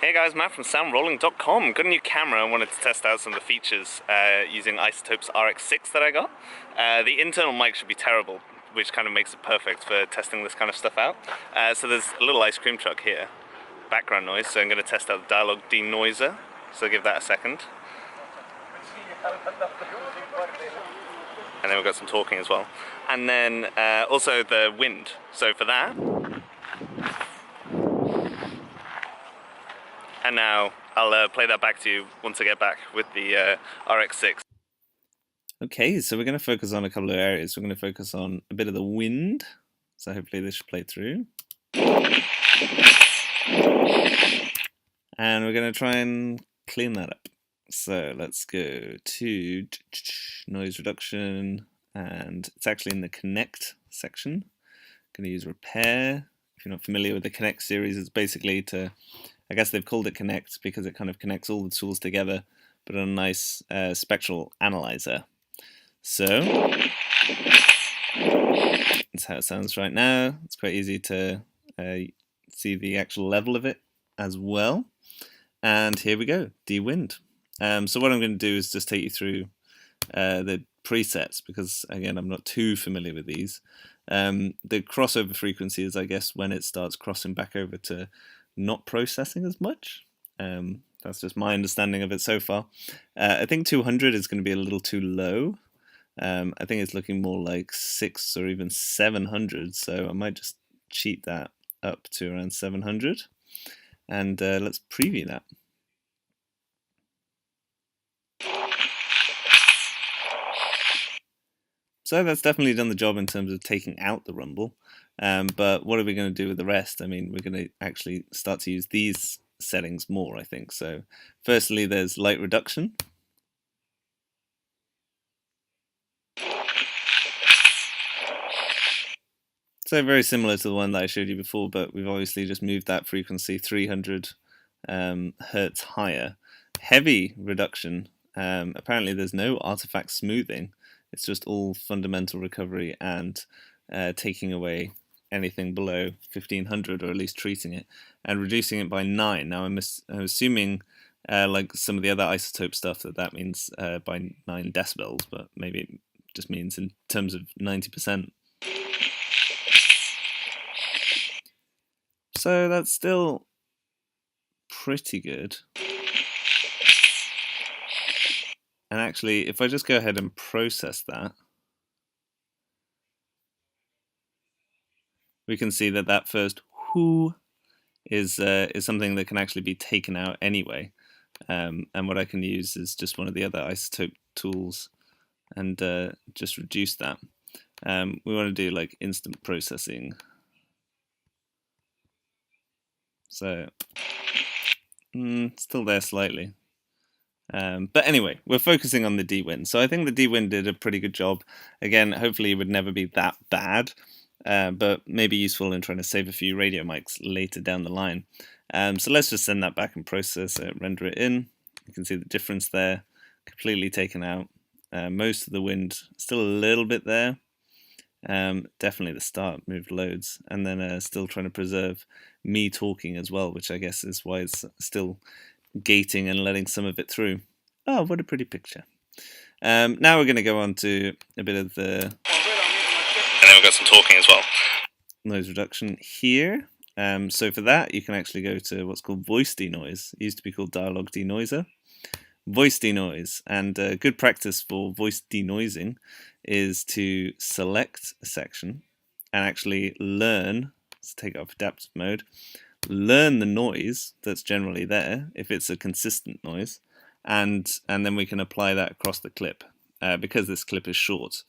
Hey guys, Matt from Soundrolling.com. Got a new camera and wanted to test out some of the features using iZotope's RX6 that I got. The internal mic should be terrible, which kind of makes it perfect for testing this kind of stuff out. So there's a little ice cream truck here, background noise, so I'm going to test out the dialogue denoiser, so give that a second. And then we've got some talking as well. And then also the wind, so for that. And now I'll play that back to you once I get back with the RX6. Okay, so we're going to focus on a couple of areas. We're going to focus on a bit of the wind. So hopefully this should play through. And we're going to try and clean that up. So let's go to noise reduction. And it's actually in the connect section. I'm going to use repair. If you're not familiar with the connect series, it's basically to... I guess they've called it Connect because it kind of connects all the tools together, but on a nice spectral analyzer. So that's how it sounds right now. It's quite easy to see the actual level of it as well. And here we go, de-wind. So what I'm going to do is just take you through the presets because, again, I'm not too familiar with these. The crossover frequency is, I guess, when it starts crossing back over to not processing as much. That's just my understanding of it so far. I think 200 is going to be a little too low. I think it's looking more like 6 or even 700, so I might just cheat that up to around 700. And let's preview that. So that's definitely done the job in terms of taking out the rumble. But what are we going to do with the rest? I mean, we're going to actually start to use these settings more, I think. So firstly, there's light reduction. So very similar to the one that I showed you before, but we've obviously just moved that frequency 300 hertz higher. Heavy reduction. Apparently there's no artifact smoothing. It's just all fundamental recovery and taking away anything below 1500, or at least treating it, and reducing it by 9. Now I'm assuming, like some of the other iZotope stuff, that means by 9 decibels, but maybe it just means in terms of 90%. So that's still pretty good. And actually, if I just go ahead and process that, we can see that that first whoo is something that can actually be taken out anyway. And what I can use is just one of the other iZotope tools and just reduce that. We want to do like instant processing. So still there slightly. But anyway, we're focusing on the de-wind. So I think the de-wind did a pretty good job. Again, hopefully it would never be that bad. But maybe useful in trying to save a few radio mics later down the line. So let's just send that back and process it, render it in. You can see the difference there, completely taken out. Most of the wind still a little bit there. Definitely the start moved loads, and then still trying to preserve me talking as well, which I guess is why it's still gating and letting some of it through. Oh, what a pretty picture. Now we're going to go on to a bit of the... And then we've got some talking as well. Noise reduction here. So for that, you can actually go to what's called voice denoise. It used to be called dialogue denoiser. Voice denoise. And good practice for voice denoising is to select a section and actually learn, let's take it off adaptive mode, learn the noise that's generally there, if it's a consistent noise, and then we can apply that across the clip because this clip is short.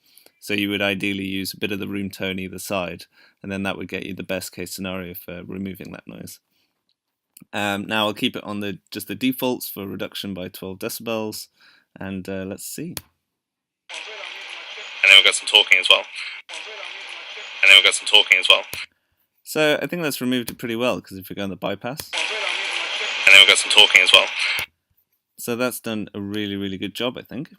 So you would ideally use a bit of the room tone either side, and then that would get you the best case scenario for removing that noise. Now I'll keep it on just the defaults for reduction by 12 decibels, and let's see. And then we've got some talking as well. So I think that's removed it pretty well, because if we go on the bypass, and then we've got some talking as well. So that's done a really, really good job, I think.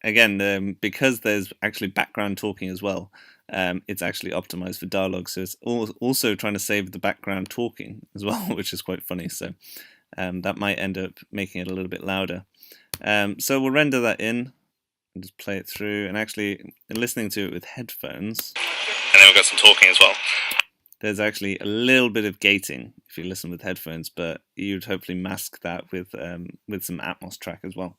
Again, because there's actually background talking as well, it's actually optimized for dialogue, so it's also trying to save the background talking as well, which is quite funny. So that might end up making it a little bit louder. So we'll render that in and just play it through, and actually listening to it with headphones. And then we've got some talking as well. There's actually a little bit of gating if you listen with headphones, but you'd hopefully mask that with some Atmos track as well.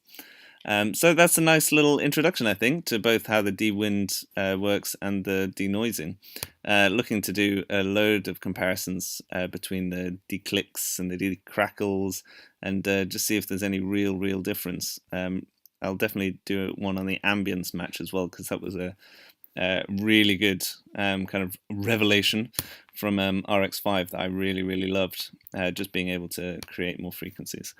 So that's a nice little introduction, I think, to both how the de-wind works and the denoising. Looking to do a load of comparisons between the declicks and the decrackles, and just see if there's any real difference. I'll definitely do one on the ambience match as well, because that was a really good kind of revelation from RX5 that I really loved. Just being able to create more frequencies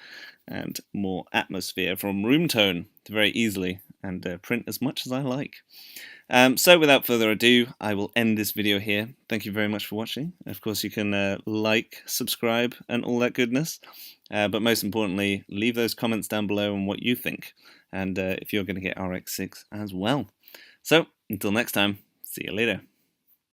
and more atmosphere from room tone very easily, and print as much as I like. So without further ado, I will end this video here. Thank you very much for watching. Of course, you can like, subscribe, and all that goodness. But most importantly, leave those comments down below on what you think, and if you're going to get RX6 as well. So, until next time, see you later.